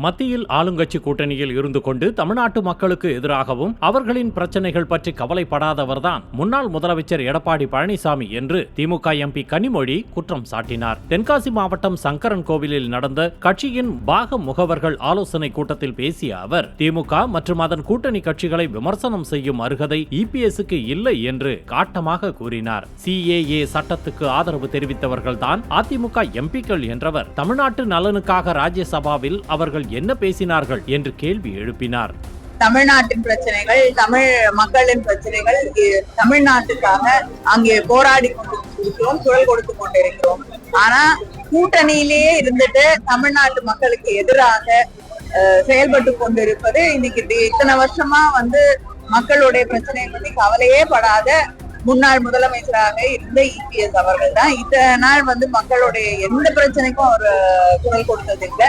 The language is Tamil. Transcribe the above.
மத்தியில் ஆளுங்கட்சி கூட்டணியில் இருந்து கொண்டு தமிழ்நாட்டு மக்களுக்கு எதிராகவும் அவர்களின் பிரச்சனைகள் பற்றி கவலைப்படாதவர்தான் முன்னாள் முதலமைச்சர் எடப்பாடி பழனிசாமி என்று திமுக எம்பி கனிமொழி குற்றம் சாட்டினார். தென்காசி மாவட்டம் சங்கரன் கோவிலில் நடந்த கட்சியின் பாக முகவர்கள் ஆலோசனை கூட்டத்தில் பேசிய அவர், திமுக மற்றும் அதன் கூட்டணி கட்சிகளை விமர்சனம் செய்யும் அருகதை இபிஎஸ்க்கு இல்லை என்று காட்டமாக கூறினார். CAA சட்டத்துக்கு ஆதரவு தெரிவித்தவர்கள்தான் அதிமுக எம்பிக்கள் என்றவர், தமிழ்நாட்டு நலனுக்காக ராஜ்யசபாவில் அவர்கள் என்ன பேசினார்கள் என்று கேள்வி எழுப்பினார். தமிழ்நாட்டின் பிரச்சனைகள், தமிழ் மக்களின் பிரச்சனைகள், தமிழ்நாட்டுக்காக அங்கே போராடி கொண்டிருக்கிறோம், குரல் கொடுத்து கொண்டிருக்கிறோம். ஆனா கூட்டணியிலேயே இருந்துட்டு தமிழ்நாட்டு மக்களுக்கு எதிராக செயல்பட்டு கொண்டிருப்பது இன்னைக்கு இத்தனை வருஷமா மக்களுடைய பிரச்சனையை பத்தி கவலையே படாத முன்னாள் முதலமைச்சராக இருந்த இபிஎஸ் அவர்கள் தான். இத்தனை நாள் மக்களுடைய எந்த பிரச்சனைக்கும் அவர் குரல் கொடுத்ததில்லை.